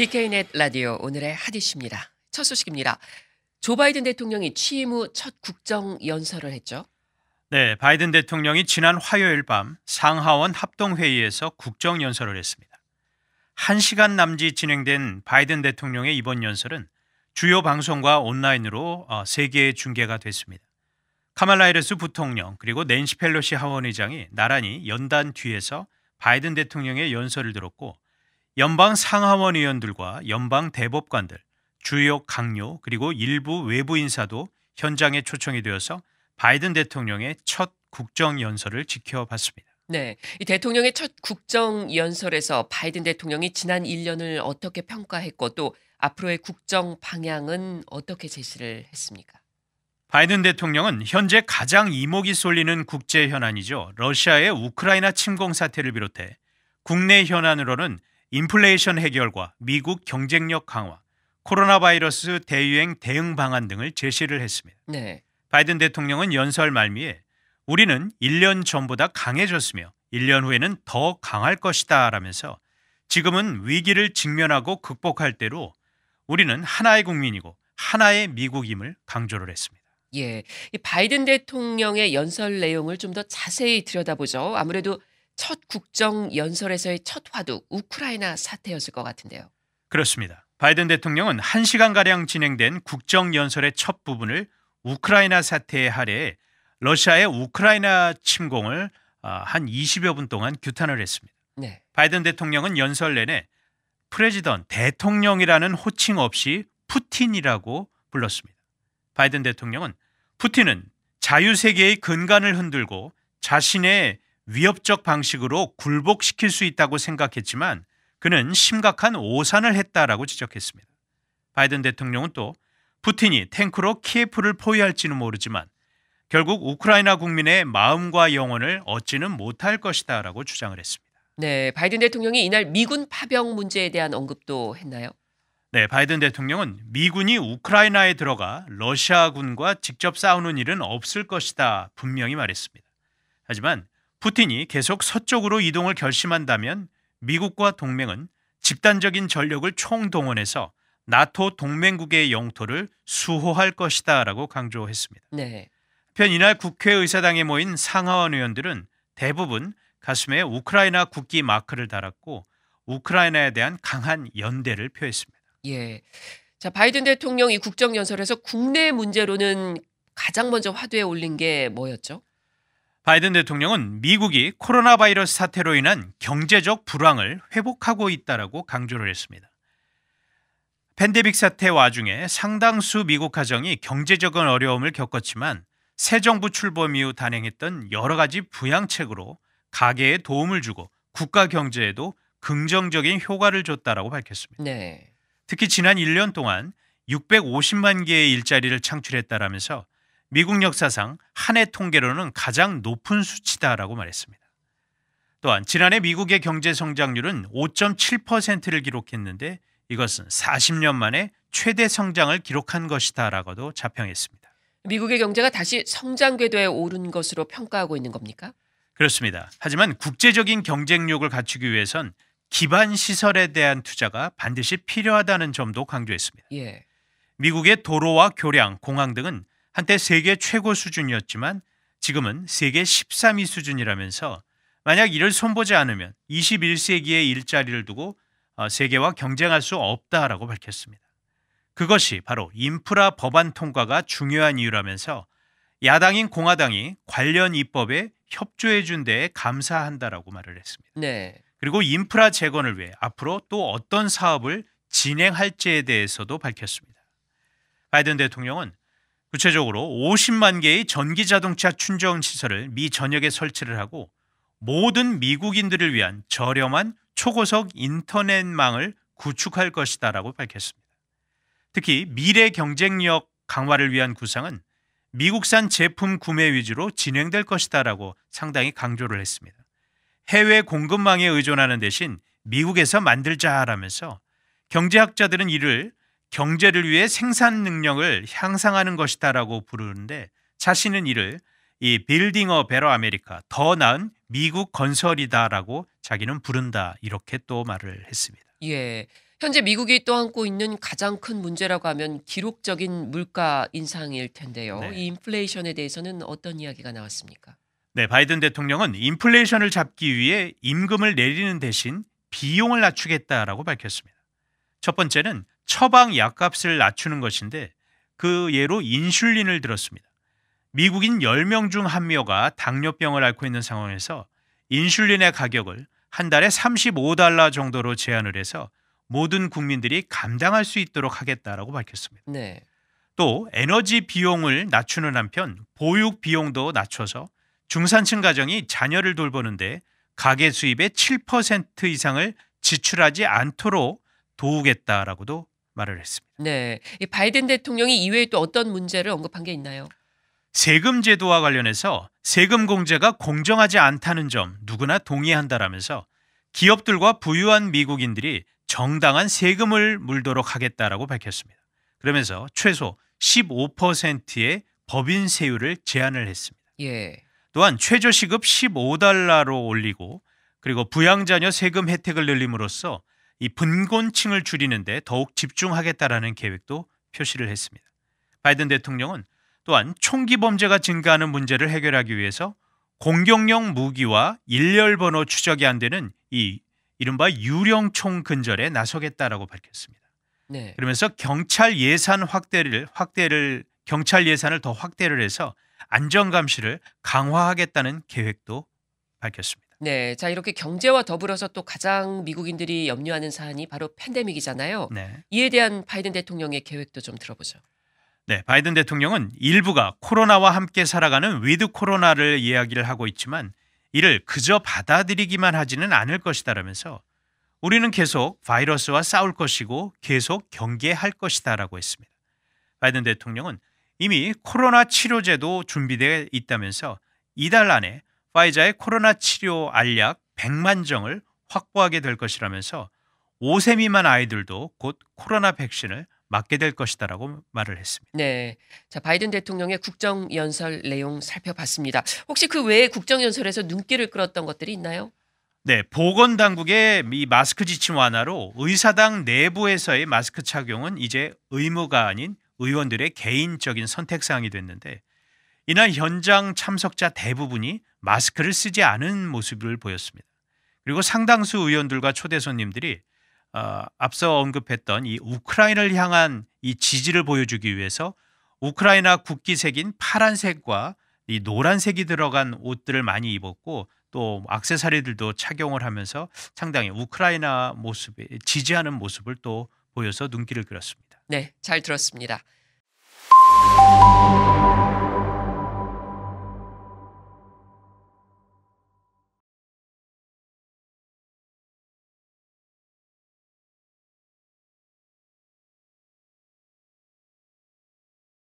TK넷 라디오 오늘의 핫이슈입니다. 첫 소식입니다. 조 바이든 대통령이 취임 후 첫 국정 연설을 했죠. 네, 바이든 대통령이 지난 화요일 밤 상하원 합동회의에서 국정 연설을 했습니다. 1시간 남짓 진행된 바이든 대통령의 이번 연설은 주요 방송과 온라인으로 세계에 중계가 됐습니다. 카말라 해리스 부통령 그리고 낸시 펠로시 하원의장이 나란히 연단 뒤에서 바이든 대통령의 연설을 들었고 연방 상하원 의원들과 연방 대법관들, 주요 강요 그리고 일부 외부 인사도 현장에 초청이 되어서 바이든 대통령의 첫 국정 연설을 지켜봤습니다. 네, 이 대통령의 첫 국정 연설에서 바이든 대통령이 지난 1년을 어떻게 평가했고 또 앞으로의 국정 방향은 어떻게 제시를 했습니까? 바이든 대통령은 현재 가장 이목이 쏠리는 국제 현안이죠. 러시아의 우크라이나 침공 사태를 비롯해 국내 현안으로는 인플레이션 해결과 미국 경쟁력 강화, 코로나 바이러스 대유행 대응 방안 등을 제시를 했습니다. 네. 바이든 대통령은 연설 말미에 우리는 1년 전보다 강해졌으며 1년 후에는 더 강할 것이다 라면서 지금은 위기를 직면하고 극복할 때로 우리는 하나의 국민이고 하나의 미국임을 강조를 했습니다. 예. 이 바이든 대통령의 연설 내용을 좀 더 자세히 들여다보죠. 아무래도 첫 국정 연설에서의 첫 화두 우크라이나 사태였을 것 같은데요. 그렇습니다. 바이든 대통령은 1시간가량 진행된 국정 연설의 첫 부분을 우크라이나 사태에 할애해 러시아의 우크라이나 침공을 한 20여 분 동안 규탄을 했습니다. 네. 바이든 대통령은 연설 내내 프레지던 대통령이라는 호칭 없이 푸틴이라고 불렀습니다. 바이든 대통령은 푸틴은 자유세계의 근간을 흔들고 자신의 위협적 방식으로 굴복시킬 수 있다고 생각했지만 그는 심각한 오산을 했다라고 지적했습니다. 바이든 대통령은 또 푸틴이 탱크로 키예프를 포위할지는 모르지만 결국 우크라이나 국민의 마음과 영혼을 얻지는 못할 것이다라고 주장을 했습니다. 네, 바이든 대통령이 이날 미군 파병 문제에 대한 언급도 했나요? 네, 바이든 대통령은 미군이 우크라이나에 들어가 러시아군과 직접 싸우는 일은 없을 것이다 분명히 말했습니다. 하지만 푸틴이 계속 서쪽으로 이동을 결심한다면 미국과 동맹은 집단적인 전력을 총동원해서 나토 동맹국의 영토를 수호할 것이다라고 강조했습니다. 네. 한편 이날 국회의사당에 모인 상하원 의원들은 대부분 가슴에 우크라이나 국기 마크를 달았고 우크라이나에 대한 강한 연대를 표했습니다. 예. 자, 바이든 대통령이 국정 연설에서 국내 문제로는 가장 먼저 화두에 올린 게 뭐였죠? 바이든 대통령은 미국이 코로나 바이러스 사태로 인한 경제적 불황을 회복하고 있다라고 강조를 했습니다. 팬데믹 사태 와중에 상당수 미국 가정이 경제적인 어려움을 겪었지만 새 정부 출범 이후 단행했던 여러 가지 부양책으로 가계에 도움을 주고 국가 경제에도 긍정적인 효과를 줬다라고 밝혔습니다. 네. 특히 지난 1년 동안 650만 개의 일자리를 창출했다라면서 미국 역사상 한 해 통계로는 가장 높은 수치다라고 말했습니다. 또한 지난해 미국의 경제 성장률은 5.7%를 기록했는데 이것은 40년 만에 최대 성장을 기록한 것이다라고도 자평했습니다. 미국의 경제가 다시 성장 궤도에 오른 것으로 평가하고 있는 겁니까? 그렇습니다. 하지만 국제적인 경쟁력을 갖추기 위해선 기반 시설에 대한 투자가 반드시 필요하다는 점도 강조했습니다. 예. 미국의 도로와 교량, 공항 등은 한때 세계 최고 수준이었지만 지금은 세계 13위 수준이라면서 만약 이를 손보지 않으면 21세기의 일자리를 두고 세계와 경쟁할 수 없다라고 밝혔습니다. 그것이 바로 인프라 법안 통과가 중요한 이유라면서 야당인 공화당이 관련 입법에 협조해 준 데에 감사한다라고 말을 했습니다. 네. 그리고 인프라 재건을 위해 앞으로 또 어떤 사업을 진행할지에 대해서도 밝혔습니다. 바이든 대통령은 구체적으로 50만 개의 전기 자동차 충전 시설을 미 전역에 설치를 하고 모든 미국인들을 위한 저렴한 초고속 인터넷망을 구축할 것이다라고 밝혔습니다. 특히 미래 경쟁력 강화를 위한 구상은 미국산 제품 구매 위주로 진행될 것이다라고 상당히 강조를 했습니다. 해외 공급망에 의존하는 대신 미국에서 만들자라면서 경제학자들은 이를 경제를 위해 생산 능력을 향상하는 것이다라고 부르는데 자신은 이를 이 빌딩 어 베러 아메리카 더 나은 미국 건설이다라고 자기는 부른다 이렇게 또 말을 했습니다. 예. 현재 미국이 떠안고 있는 가장 큰 문제라고 하면 기록적인 물가 인상일 텐데요. 네. 이 인플레이션에 대해서는 어떤 이야기가 나왔습니까? 네, 바이든 대통령은 인플레이션을 잡기 위해 임금을 내리는 대신 비용을 낮추겠다라고 밝혔습니다. 첫 번째는 처방 약값을 낮추는 것인데 그 예로 인슐린을 들었습니다. 미국인 10명 중 1명가 당뇨병을 앓고 있는 상황에서 인슐린의 가격을 한 달에 $35 정도로 제한을 해서 모든 국민들이 감당할 수 있도록 하겠다라고 밝혔습니다. 네. 또 에너지 비용을 낮추는 한편 보육 비용도 낮춰서 중산층 가정이 자녀를 돌보는데 가계 수입의 7% 이상을 지출하지 않도록 도우겠다라고도 말을 했습니다. 네. 이 바이든 대통령이 이외에 또 어떤 문제를 언급한 게 있나요? 세금 제도와 관련해서 세금 공제가 공정하지 않다는 점 누구나 동의한다라면서 기업들과 부유한 미국인들이 정당한 세금을 물도록 하겠다라고 밝혔습니다. 그러면서 최소 15%의 법인 세율을 제한을 했습니다. 예. 또한 최저시급 $15로 올리고 그리고 부양자녀 세금 혜택을 늘림으로써 이 빈곤층을 줄이는데 더욱 집중하겠다라는 계획도 표시를 했습니다. 바이든 대통령은 또한 총기 범죄가 증가하는 문제를 해결하기 위해서 공격용 무기와 일렬번호 추적이 안 되는 이 이른바 유령총 근절에 나서겠다라고 밝혔습니다. 네. 그러면서 경찰 예산을 더 확대를 해서 안전 감시를 강화하겠다는 계획도 밝혔습니다. 네. 자, 이렇게 경제와 더불어서 또 가장 미국인들이 염려하는 사안이 바로 팬데믹이잖아요. 네. 이에 대한 바이든 대통령의 계획도 좀 들어보죠. 네, 바이든 대통령은 일부가 코로나와 함께 살아가는 위드 코로나를 이야기를 하고 있지만 이를 그저 받아들이기만 하지는 않을 것이다라면서 우리는 계속 바이러스와 싸울 것이고 계속 경계할 것이다라고 했습니다. 바이든 대통령은 이미 코로나 치료제도 준비되어 있다면서 이달 안에 파이자의 코로나 치료 알약 100만 정을 확보하게 될 것이라면서 5세 미만 아이들도 곧 코로나 백신을 맞게 될 것이다라고 말을 했습니다. 네. 자, 바이든 대통령의 국정연설 내용 살펴봤습니다. 혹시 그 외에 국정연설에서 눈길을 끌었던 것들이 있나요? 네, 보건당국의 이 마스크 지침 완화로 의사당 내부에서의 마스크 착용은 이제 의무가 아닌 의원들의 개인적인 선택사항이 됐는데 이날 현장 참석자 대부분이 마스크를 쓰지 않은 모습을 보였습니다. 그리고 상당수 의원들과 초대 손님들이 앞서 언급했던 이 우크라이나를 향한 이 지지를 보여주기 위해서 우크라이나 국기색인 파란색과 이 노란색이 들어간 옷들을 많이 입었고 또 액세서리들도 착용을 하면서 상당히 우크라이나 모습에 지지하는 모습을 또 보여서 눈길을 끌었습니다. 네, 잘 들었습니다.